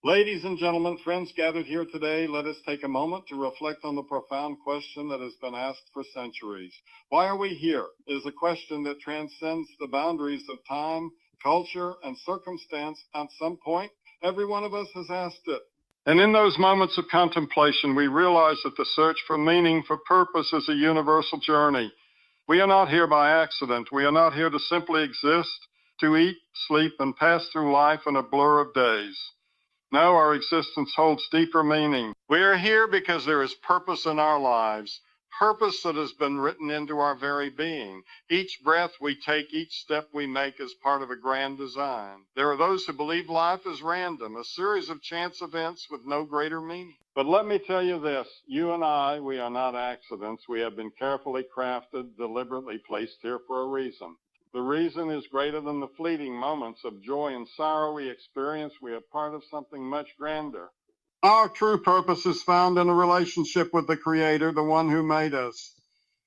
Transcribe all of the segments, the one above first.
Ladies and gentlemen, friends gathered here today, let us take a moment to reflect on the profound question that has been asked for centuries. Why are we here? It is a question that transcends the boundaries of time, culture, and circumstance. At some point, every one of us has asked it. And in those moments of contemplation, we realize that the search for meaning, for purpose, is a universal journey. We are not here by accident. We are not here to simply exist, to eat, sleep, and pass through life in a blur of days. No, our existence holds deeper meaning. We are here because there is purpose in our lives, purpose that has been written into our very being. Each breath we take, each step we make is part of a grand design. There are those who believe life is random, a series of chance events with no greater meaning. But let me tell you this, you and I, we are not accidents. We have been carefully crafted, deliberately placed here for a reason. The reason is greater than the fleeting moments of joy and sorrow we experience. We are part of something much grander. Our true purpose is found in a relationship with the Creator, the one who made us.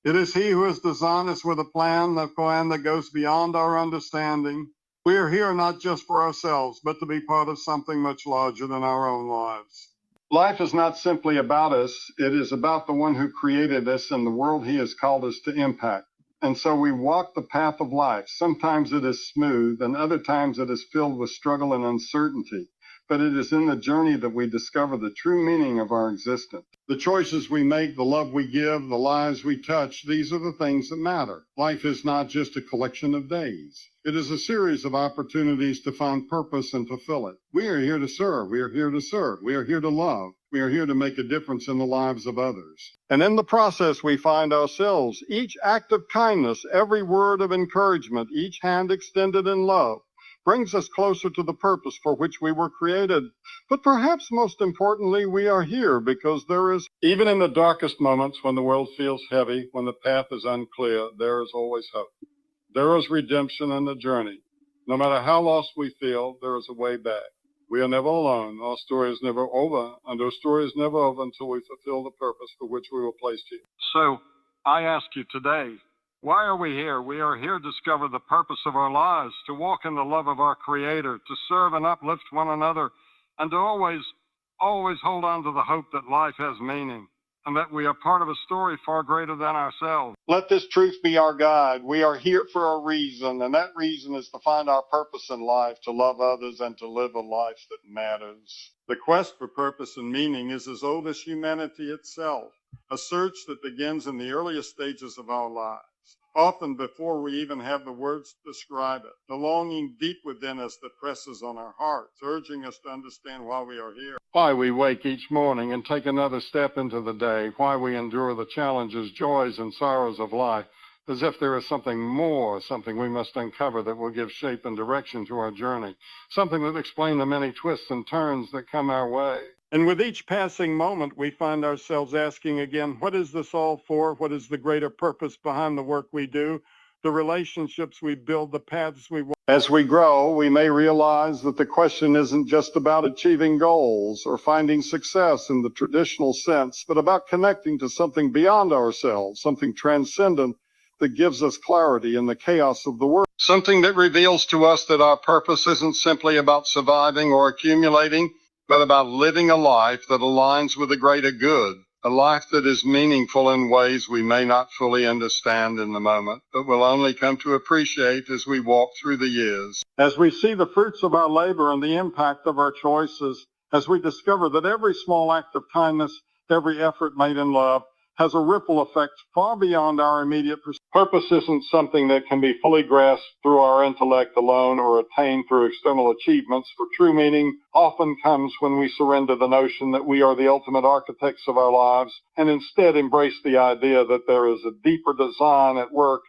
It is He who has designed us with a plan that goes beyond our understanding. We are here not just for ourselves, but to be part of something much larger than our own lives. Life is not simply about us. It is about the one who created us and the world He has called us to impact. And so we walk the path of life. Sometimes it is smooth, and other times it is filled with struggle and uncertainty. But it is in the journey that we discover the true meaning of our existence. The choices we make, the love we give, the lives we touch, these are the things that matter. Life is not just a collection of days. It is a series of opportunities to find purpose and fulfill it. We are here to serve. We are here to serve. We are here to love. We are here to make a difference in the lives of others. And in the process, we find ourselves. Each act of kindness, every word of encouragement, each hand extended in love, brings us closer to the purpose for which we were created. But perhaps most importantly, we are here because there is, even in the darkest moments when the world feels heavy, when the path is unclear, there is always hope. There is redemption in the journey. No matter how lost we feel, there is a way back. We are never alone. Our story is never over, and our story is never over until we fulfill the purpose for which we were placed here. So, I ask you today, why are we here? We are here to discover the purpose of our lives, to walk in the love of our Creator, to serve and uplift one another, and to always hold on to the hope that life has meaning, and that we are part of a story far greater than ourselves. Let this truth be our guide. We are here for a reason, and that reason is to find our purpose in life, to love others, and to live a life that matters. The quest for purpose and meaning is as old as humanity itself, a search that begins in the earliest stages of our lives, often before we even have the words to describe it. The longing deep within us that presses on our hearts, urging us to understand why we are here, why we wake each morning and take another step into the day, why we endure the challenges, joys, and sorrows of life, as if there is something more, something we must uncover that will give shape and direction to our journey, something that will explain the many twists and turns that come our way. And with each passing moment, we find ourselves asking again, what is this all for? What is the greater purpose behind the work we do, the relationships we build, the paths we walk? As we grow, we may realize that the question isn't just about achieving goals or finding success in the traditional sense, but about connecting to something beyond ourselves, something transcendent that gives us clarity in the chaos of the world. Something that reveals to us that our purpose isn't simply about surviving or accumulating, but about living a life that aligns with the greater good, a life that is meaningful in ways we may not fully understand in the moment, but will only come to appreciate as we walk through the years. As we see the fruits of our labor and the impact of our choices, as we discover that every small act of kindness, every effort made in love, has a ripple effect far beyond our immediate perspective. Purpose isn't something that can be fully grasped through our intellect alone or attained through external achievements, for true meaning often comes when we surrender the notion that we are the ultimate architects of our lives and instead embrace the idea that there is a deeper design at work,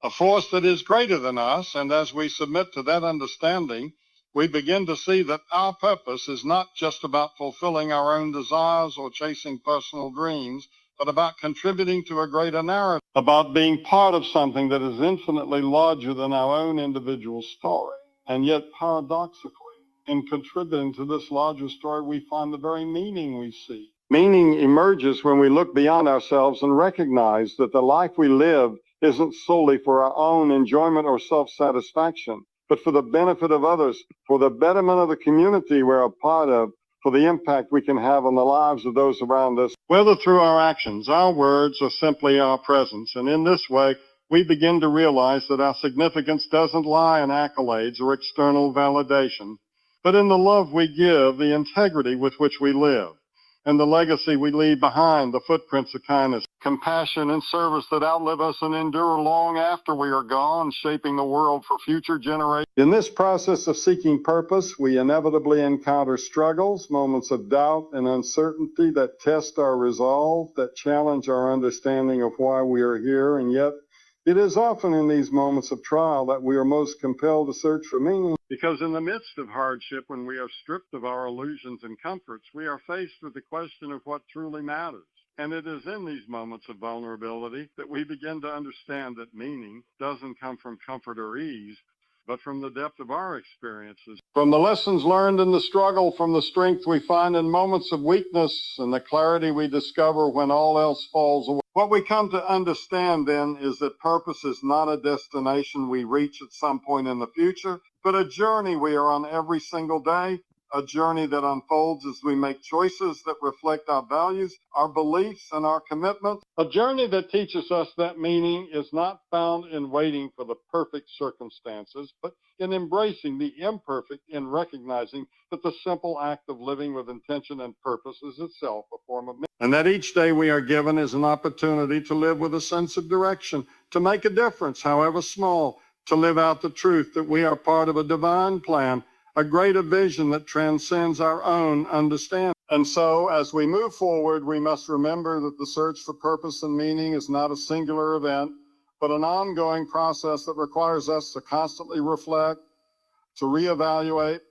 a force that is greater than us, and as we submit to that understanding, we begin to see that our purpose is not just about fulfilling our own desires or chasing personal dreams, but about contributing to a greater narrative, about being part of something that is infinitely larger than our own individual story. And yet, paradoxically, in contributing to this larger story, we find the very meaning we seek. Meaning emerges when we look beyond ourselves and recognize that the life we live isn't solely for our own enjoyment or self-satisfaction, but for the benefit of others, for the betterment of the community we're a part of, for the impact we can have on the lives of those around us, whether through our actions, our words, or simply our presence. And in this way, we begin to realize that our significance doesn't lie in accolades or external validation, but in the love we give, the integrity with which we live, and the legacy we leave behind, the footprints of kindness, compassion, and service that outlive us and endure long after we are gone, shaping the world for future generations. In this process of seeking purpose, we inevitably encounter struggles, moments of doubt and uncertainty that test our resolve, that challenge our understanding of why we are here, and yet it is often in these moments of trial that we are most compelled to search for meaning. Because in the midst of hardship, when we are stripped of our illusions and comforts, we are faced with the question of what truly matters. And it is in these moments of vulnerability that we begin to understand that meaning doesn't come from comfort or ease, but from the depth of our experiences, from the lessons learned in the struggle, from the strength we find in moments of weakness, and the clarity we discover when all else falls away. What we come to understand then is that purpose is not a destination we reach at some point in the future, but a journey we are on every single day, a journey that unfolds as we make choices that reflect our values, our beliefs, and our commitments. A journey that teaches us that meaning is not found in waiting for the perfect circumstances, but in embracing the imperfect, in recognizing that the simple act of living with intention and purpose is itself a form of meaning. And that each day we are given is an opportunity to live with a sense of direction, to make a difference, however small, to live out the truth that we are part of a divine plan, a greater vision that transcends our own understanding. And so, as we move forward, we must remember that the search for purpose and meaning is not a singular event, but an ongoing process that requires us to constantly reflect, to reevaluate,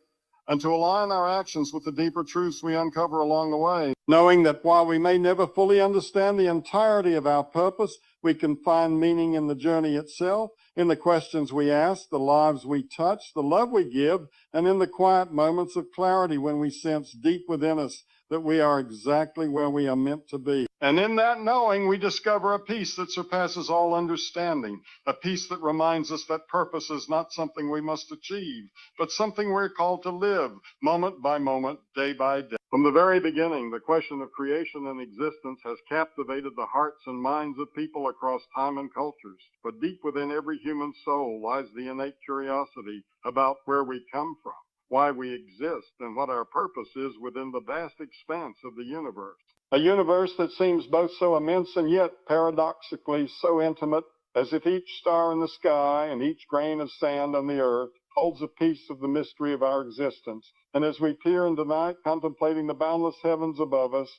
and to align our actions with the deeper truths we uncover along the way, knowing that while we may never fully understand the entirety of our purpose, we can find meaning in the journey itself, in the questions we ask, the lives we touch, the love we give, and in the quiet moments of clarity when we sense deep within us that we are exactly where we are meant to be. And in that knowing, we discover a peace that surpasses all understanding, a peace that reminds us that purpose is not something we must achieve, but something we're called to live, moment by moment, day by day. From the very beginning, the question of creation and existence has captivated the hearts and minds of people across time and cultures. But deep within every human soul lies the innate curiosity about where we come from, why we exist, and what our purpose is within the vast expanse of the universe. A universe that seems both so immense and yet paradoxically so intimate, as if each star in the sky and each grain of sand on the earth holds a piece of the mystery of our existence. And as we peer into night, contemplating the boundless heavens above us,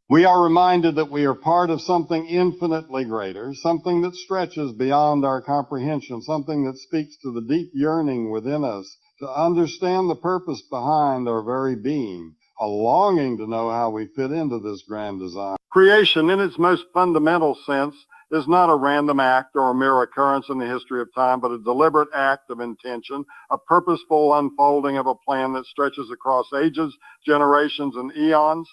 we are reminded that we are part of something infinitely greater, something that stretches beyond our comprehension, something that speaks to the deep yearning within us to understand the purpose behind our very being, a longing to know how we fit into this grand design. Creation, in its most fundamental sense, is not a random act or a mere occurrence in the history of time, but a deliberate act of intention, a purposeful unfolding of a plan that stretches across ages, generations, and eons.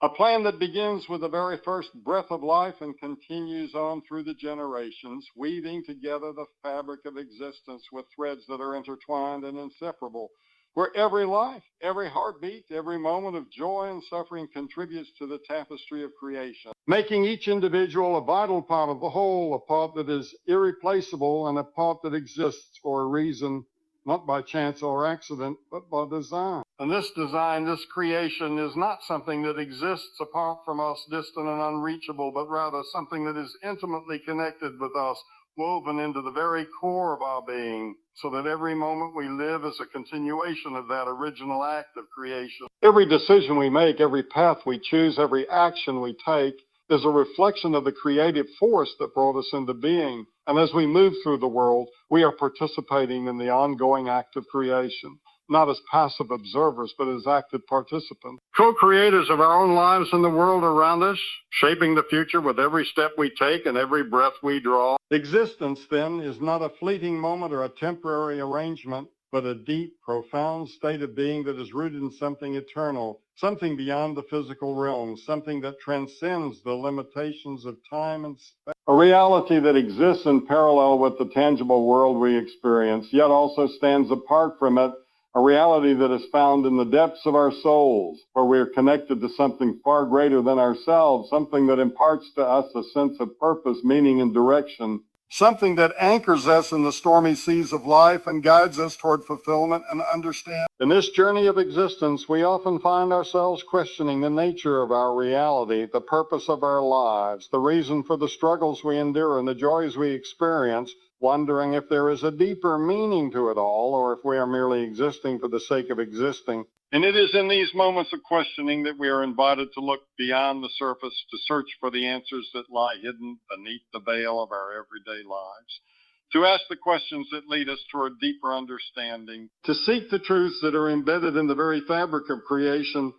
A plan that begins with the very first breath of life and continues on through the generations, weaving together the fabric of existence with threads that are intertwined and inseparable, where every life, every heartbeat, every moment of joy and suffering contributes to the tapestry of creation, making each individual a vital part of the whole, a part that is irreplaceable and a part that exists for a reason, not by chance or accident, but by design. And this design, this creation, is not something that exists apart from us, distant and unreachable, but rather something that is intimately connected with us, woven into the very core of our being, so that every moment we live is a continuation of that original act of creation. Every decision we make, every path we choose, every action we take is a reflection of the creative force that brought us into being. And as we move through the world, we are participating in the ongoing act of creation, not as passive observers, but as active participants. Co-creators of our own lives and the world around us, shaping the future with every step we take and every breath we draw. Existence, then, is not a fleeting moment or a temporary arrangement, but a deep, profound state of being that is rooted in something eternal, something beyond the physical realm, something that transcends the limitations of time and space. A reality that exists in parallel with the tangible world we experience, yet also stands apart from it, a reality that is found in the depths of our souls, where we are connected to something far greater than ourselves, something that imparts to us a sense of purpose, meaning, and direction, something that anchors us in the stormy seas of life and guides us toward fulfillment and understanding. In this journey of existence, we often find ourselves questioning the nature of our reality, the purpose of our lives, the reason for the struggles we endure and the joys we experience, wondering if there is a deeper meaning to it all, or if we are merely existing for the sake of existing. And it is in these moments of questioning that we are invited to look beyond the surface, to search for the answers that lie hidden beneath the veil of our everyday lives, to ask the questions that lead us toward deeper understanding, to seek the truths that are embedded in the very fabric of creation,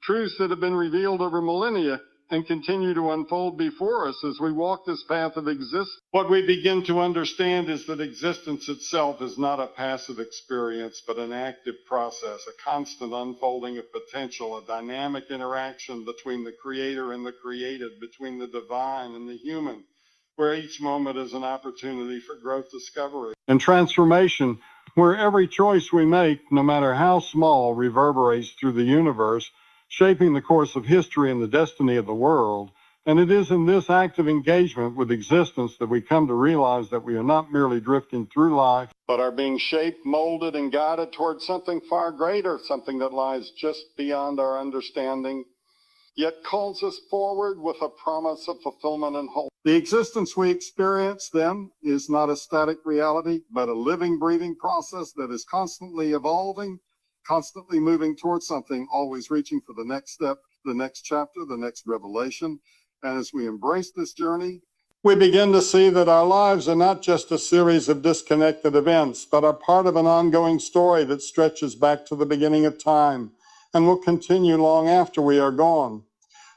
truths that have been revealed over millennia and continue to unfold before us as we walk this path of existence. What we begin to understand is that existence itself is not a passive experience, but an active process, a constant unfolding of potential, a dynamic interaction between the creator and the created, between the divine and the human, where each moment is an opportunity for growth, discovery, and transformation, where every choice we make, no matter how small, reverberates through the universe, shaping the course of history and the destiny of the world. And it is in this active engagement with existence that we come to realize that we are not merely drifting through life, but are being shaped, molded, and guided towards something far greater, something that lies just beyond our understanding, yet calls us forward with a promise of fulfillment and hope. The existence we experience, then, is not a static reality, but a living, breathing process that is constantly evolving, constantly moving towards something, always reaching for the next step, the next chapter, the next revelation. And as we embrace this journey, we begin to see that our lives are not just a series of disconnected events, but are part of an ongoing story that stretches back to the beginning of time and will continue long after we are gone.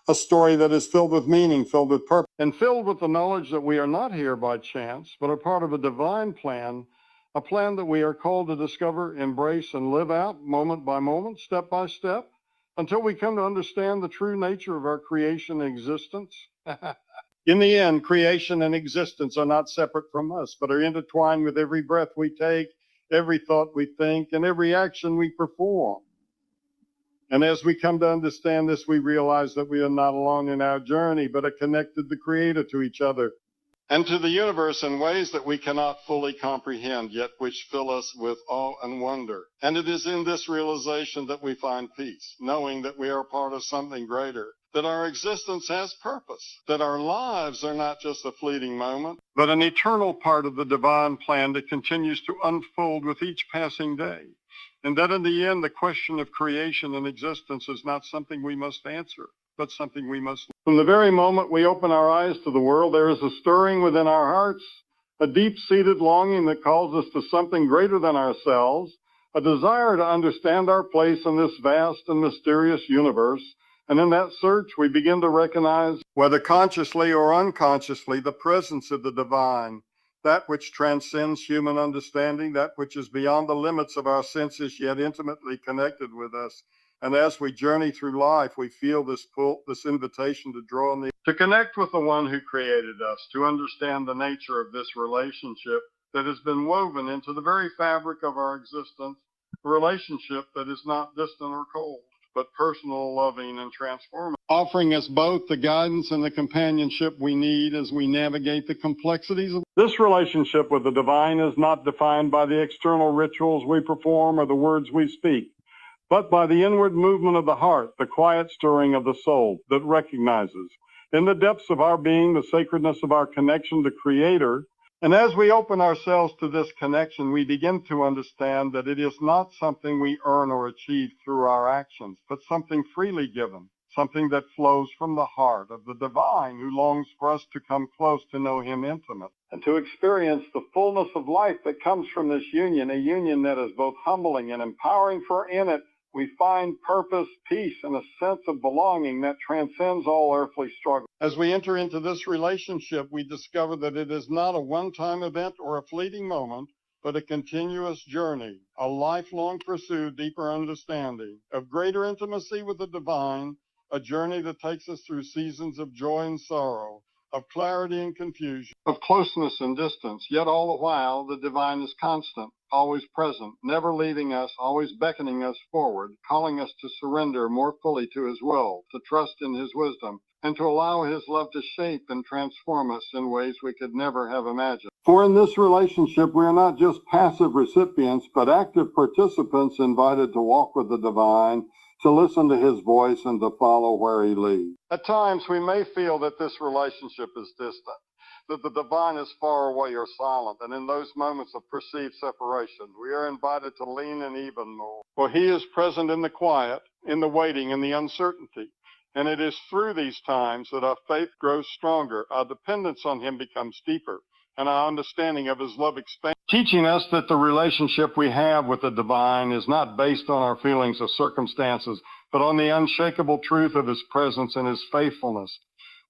A story that is filled with meaning, filled with purpose, and filled with the knowledge that we are not here by chance, but are part of a divine plan, a plan that we are called to discover, embrace, and live out moment by moment, step by step, until we come to understand the true nature of our creation and existence. In the end, creation and existence are not separate from us, but are intertwined with every breath we take, every thought we think, and every action we perform. And as we come to understand this, we realize that we are not alone in our journey, but are connected to the Creator, to each other, and to the universe in ways that we cannot fully comprehend, yet which fill us with awe and wonder. And it is in this realization that we find peace, knowing that we are part of something greater, that our existence has purpose, that our lives are not just a fleeting moment, but an eternal part of the divine plan that continues to unfold with each passing day. And that in the end, the question of creation and existence is not something we must answer, but something we must. From the very moment we open our eyes to the world, there is a stirring within our hearts, a deep-seated longing that calls us to something greater than ourselves, a desire to understand our place in this vast and mysterious universe. And in that search, we begin to recognize, whether consciously or unconsciously, the presence of the divine, that which transcends human understanding, that which is beyond the limits of our senses, yet intimately connected with us. And as we journey through life, we feel this pull, this invitation to draw near, to connect with the one who created us, to understand the nature of this relationship that has been woven into the very fabric of our existence, a relationship that is not distant or cold, but personal, loving, and transformative, offering us both the guidance and the companionship we need as we navigate the complexities of this relationship with the divine. Is not defined by the external rituals we perform or the words we speak, but by the inward movement of the heart, the quiet stirring of the soul that recognizes in the depths of our being the sacredness of our connection to Creator. And as we open ourselves to this connection, we begin to understand that it is not something we earn or achieve through our actions, but something freely given, something that flows from the heart of the divine, who longs for us to come close to know Him intimately and to experience the fullness of life that comes from this union, a union that is both humbling and empowering, for in it we find purpose, peace, and a sense of belonging that transcends all earthly struggle. As we enter into this relationship, we discover that it is not a one-time event or a fleeting moment, but a continuous journey, a lifelong pursuit, deeper understanding, of greater intimacy with the divine, a journey that takes us through seasons of joy and sorrow, of clarity and confusion, of closeness and distance, yet all the while the divine is constant, always present, never leaving us, always beckoning us forward, calling us to surrender more fully to his will, to trust in his wisdom, and to allow his love to shape and transform us in ways we could never have imagined. For in this relationship, we are not just passive recipients, but active participants invited to walk with the divine, to listen to his voice, and to follow where he leads. At times, we may feel that this relationship is distant, that the divine is far away or silent, and in those moments of perceived separation, we are invited to lean in even more. For he is present in the quiet, in the waiting, in the uncertainty. And it is through these times that our faith grows stronger, our dependence on him becomes deeper, and our understanding of his love expands, teaching us that the relationship we have with the divine is not based on our feelings or circumstances, but on the unshakable truth of his presence and his faithfulness,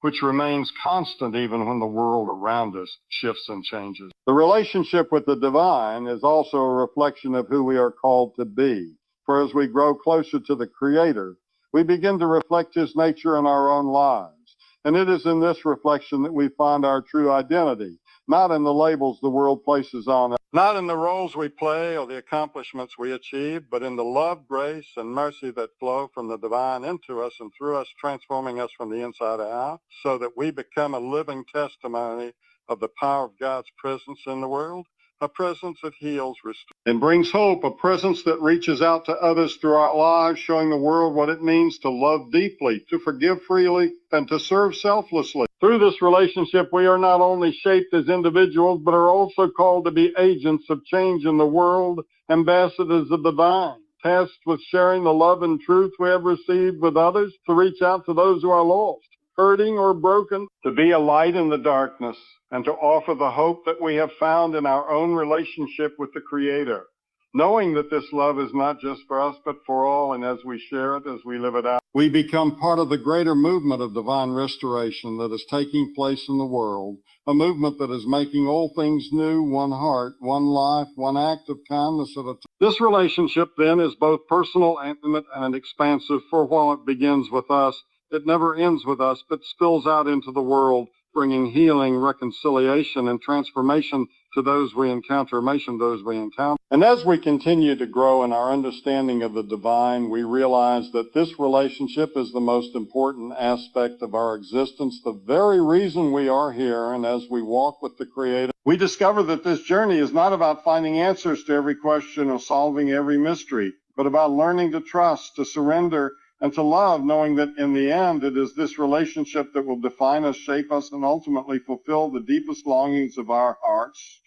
which remains constant even when the world around us shifts and changes. The relationship with the divine is also a reflection of who we are called to be. For as we grow closer to the Creator, we begin to reflect his nature in our own lives. And it is in this reflection that we find our true identity, not in the labels the world places on us, not in the roles we play or the accomplishments we achieve, but in the love, grace, and mercy that flow from the divine into us and through us, transforming us from the inside out, so that we become a living testimony of the power of God's presence in the world, a presence that heals, restores, and brings hope, a presence that reaches out to others through our lives, showing the world what it means to love deeply, to forgive freely, and to serve selflessly. Through this relationship, we are not only shaped as individuals, but are also called to be agents of change in the world, ambassadors of the divine, tasked with sharing the love and truth we have received with others, to reach out to those who are lost, hurting, or broken, to be a light in the darkness, and to offer the hope that we have found in our own relationship with the Creator, knowing that this love is not just for us, but for all, and as we share it, as we live it out, we become part of the greater movement of divine restoration that is taking place in the world, a movement that is making all things new, one heart, one life, one act of kindness at a time. This relationship, then, is both personal, intimate, and expansive, for while it begins with us, it never ends with us, but spills out into the world, bringing healing, reconciliation, and transformation to those we encounter, And as we continue to grow in our understanding of the divine, we realize that this relationship is the most important aspect of our existence, the very reason we are here. And as we walk with the Creator, we discover that this journey is not about finding answers to every question or solving every mystery, but about learning to trust, to surrender, and to love, knowing that in the end, it is this relationship that will define us, shape us, and ultimately fulfill the deepest longings of our hearts.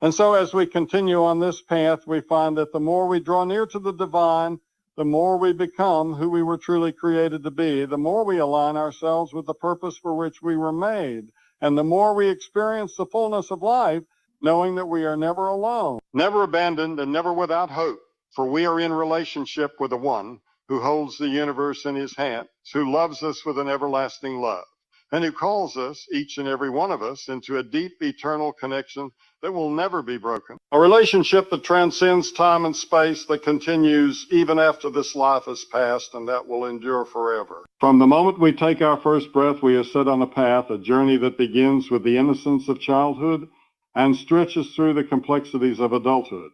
And so as we continue on this path, we find that the more we draw near to the divine, the more we become who we were truly created to be, the more we align ourselves with the purpose for which we were made, and the more we experience the fullness of life, knowing that we are never alone, never abandoned, and never without hope, for we are in relationship with the one who holds the universe in his hands, who loves us with an everlasting love, and who calls us, each and every one of us, into a deep, eternal connection that will never be broken. A relationship that transcends time and space, that continues even after this life has passed, and that will endure forever. From the moment we take our first breath, we are set on a path, a journey that begins with the innocence of childhood and stretches through the complexities of adulthood.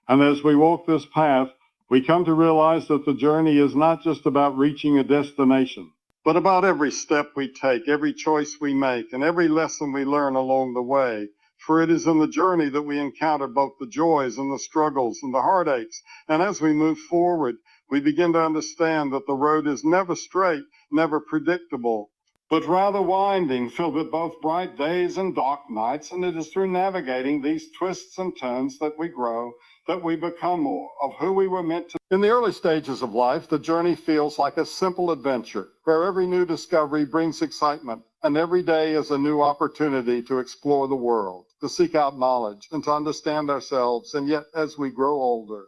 And as we walk this path, we come to realize that the journey is not just about reaching a destination, but about every step we take, every choice we make, and every lesson we learn along the way. For it is in the journey that we encounter both the joys and the struggles and the heartaches. And as we move forward, we begin to understand that the road is never straight, never predictable, but rather winding, filled with both bright days and dark nights. And it is through navigating these twists and turns that we grow, that we become more of who we were meant to be. In the early stages of life, the journey feels like a simple adventure, where every new discovery brings excitement, and every day is a new opportunity to explore the world, to seek out knowledge, and to understand ourselves. And yet, as we grow older,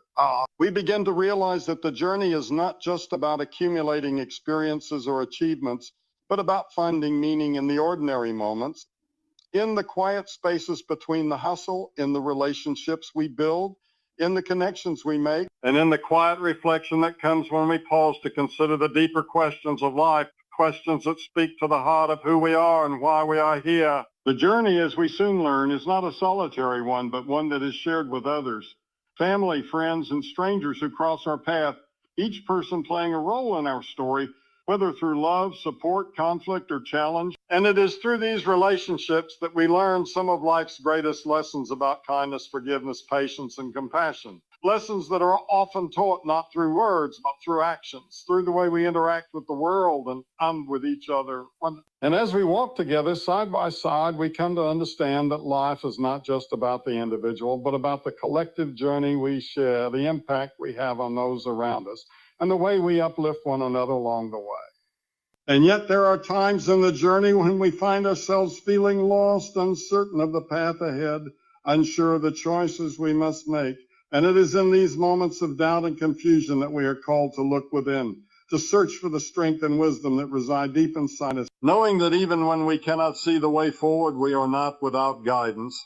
we begin to realize that the journey is not just about accumulating experiences or achievements, but about finding meaning in the ordinary moments, in the quiet spaces between the hustle, in the relationships we build, in the connections we make, and in the quiet reflection that comes when we pause to consider the deeper questions of life, questions that speak to the heart of who we are and why we are here. The journey, as we soon learn, is not a solitary one, but one that is shared with others. Family, friends, and strangers who cross our path, each person playing a role in our story, whether through love, support, conflict, or challenge. And it is through these relationships that we learn some of life's greatest lessons about kindness, forgiveness, patience, and compassion. Lessons that are often taught not through words, but through actions, through the way we interact with the world and with each other. And as we walk together side by side, we come to understand that life is not just about the individual, but about the collective journey we share, the impact we have on those around us, and the way we uplift one another along the way. And yet there are times in the journey when we find ourselves feeling lost, uncertain of the path ahead, unsure of the choices we must make. And it is in these moments of doubt and confusion that we are called to look within, to search for the strength and wisdom that reside deep inside us, knowing that even when we cannot see the way forward, we are not without guidance.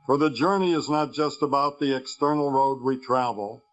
For the journey is not just about the external road we travel,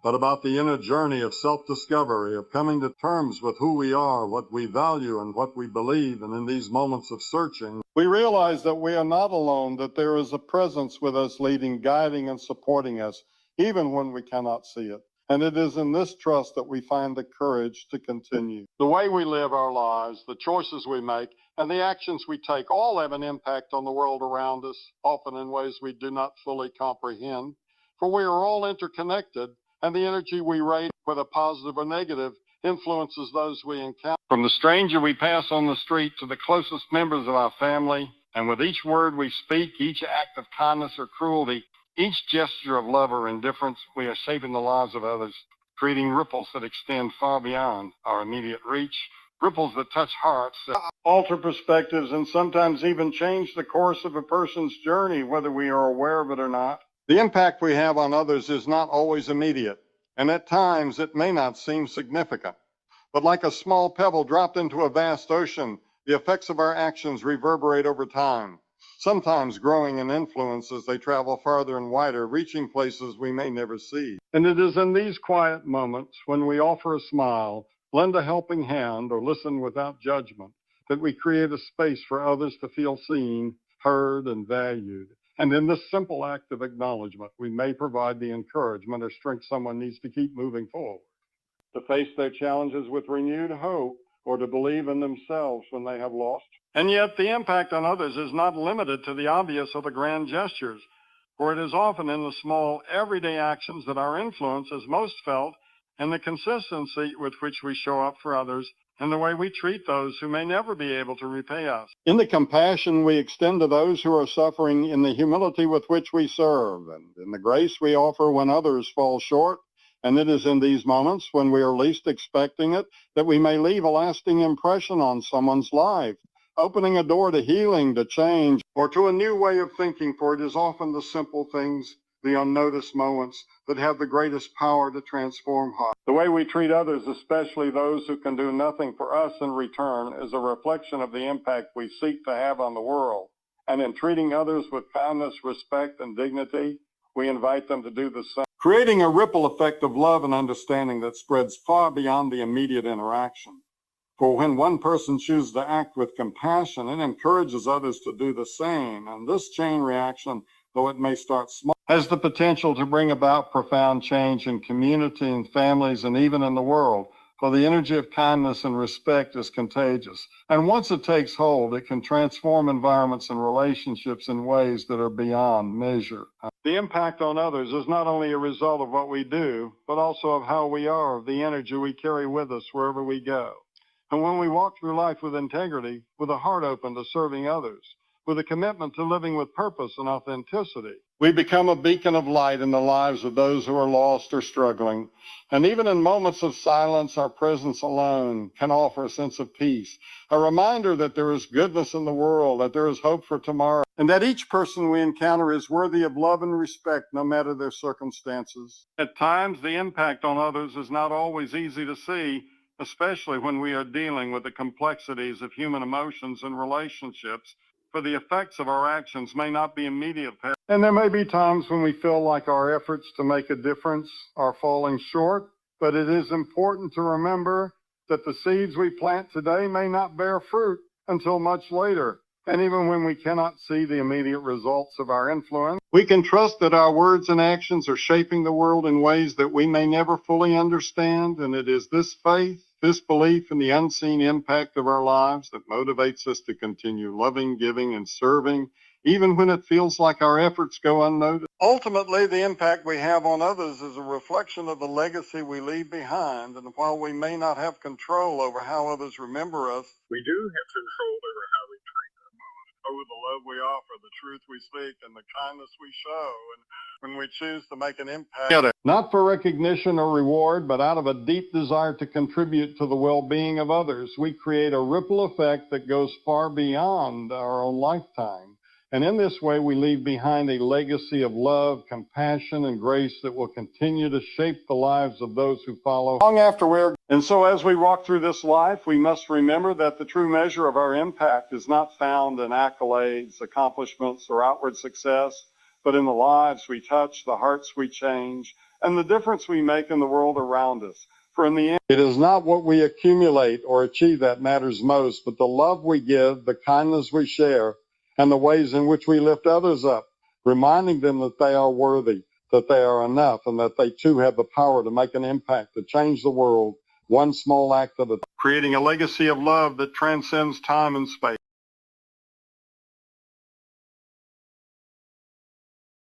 but about the inner journey of self-discovery, of coming to terms with who we are, what we value, and what we believe. And in these moments of searching, we realize that we are not alone, that there is a presence with us leading, guiding, and supporting us, even when we cannot see it. And it is in this trust that we find the courage to continue. The way we live our lives, the choices we make, and the actions we take all have an impact on the world around us, often in ways we do not fully comprehend. For we are all interconnected, and the energy we rate, whether positive or negative, influences those we encounter. From the stranger we pass on the street to the closest members of our family, and with each word we speak, each act of kindness or cruelty, each gesture of love or indifference, we are shaping the lives of others, creating ripples that extend far beyond our immediate reach, ripples that touch hearts, that alter perspectives, and sometimes even change the course of a person's journey, whether we are aware of it or not. The impact we have on others is not always immediate, and at times it may not seem significant. But like a small pebble dropped into a vast ocean, the effects of our actions reverberate over time, sometimes growing in influence as they travel farther and wider, reaching places we may never see. And it is in these quiet moments, when we offer a smile, lend a helping hand, or listen without judgment, that we create a space for others to feel seen, heard, and valued. And in this simple act of acknowledgement, we may provide the encouragement or strength someone needs to keep moving forward, to face their challenges with renewed hope, or to believe in themselves when they have lost. And yet the impact on others is not limited to the obvious or the grand gestures, for it is often in the small, everyday actions that our influence is most felt, and the consistency with which we show up for others, and the way we treat those who may never be able to repay us. In the compassion we extend to those who are suffering, in the humility with which we serve, and in the grace we offer when others fall short. And it is in these moments, when we are least expecting it, that we may leave a lasting impression on someone's life, opening a door to healing, to change, or to a new way of thinking. For it is often the simple things, the unnoticed moments, that have the greatest power to transform hearts. The way we treat others, especially those who can do nothing for us in return, is a reflection of the impact we seek to have on the world. And in treating others with kindness, respect, and dignity, we invite them to do the same, creating a ripple effect of love and understanding that spreads far beyond the immediate interaction. For when one person chooses to act with compassion, it encourages others to do the same. And this chain reaction, though it may start small, has the potential to bring about profound change in community and families and even in the world. For the energy of kindness and respect is contagious. And once it takes hold, it can transform environments and relationships in ways that are beyond measure. The impact on others is not only a result of what we do, but also of how we are, of the energy we carry with us wherever we go. And when we walk through life with integrity, with a heart open to serving others, with a commitment to living with purpose and authenticity, we become a beacon of light in the lives of those who are lost or struggling. And even in moments of silence, our presence alone can offer a sense of peace, a reminder that there is goodness in the world, that there is hope for tomorrow, and that each person we encounter is worthy of love and respect, no matter their circumstances. At times, the impact on others is not always easy to see, especially when we are dealing with the complexities of human emotions and relationships. for the effects of our actions may not be immediate. And there may be times when we feel like our efforts to make a difference are falling short, but it is important to remember that the seeds we plant today may not bear fruit until much later. And even when we cannot see the immediate results of our influence, we can trust that our words and actions are shaping the world in ways that we may never fully understand. And it is this faith, this belief in the unseen impact of our lives that motivates us to continue loving, giving, and serving, even when it feels like our efforts go unnoticed. Ultimately, the impact we have on others is a reflection of the legacy we leave behind. And while we may not have control over how others remember us, we do have control over how we treat them, over the love we offer, the truth we speak, and the kindness we show. And when we choose to make an impact, not for recognition or reward, but out of a deep desire to contribute to the well-being of others, we create a ripple effect that goes far beyond our own lifetime. And in this way, we leave behind a legacy of love, compassion, and grace that will continue to shape the lives of those who follow long after we're. And so as we walk through this life, we must remember that the true measure of our impact is not found in accolades, accomplishments, or outward success, but in the lives we touch, the hearts we change, and the difference we make in the world around us. For in the end, it is not what we accumulate or achieve that matters most, but the love we give, the kindness we share, and the ways in which we lift others up, reminding them that they are worthy, that they are enough, and that they too have the power to make an impact, to change the world, one small act at a time, creating a legacy of love that transcends time and space.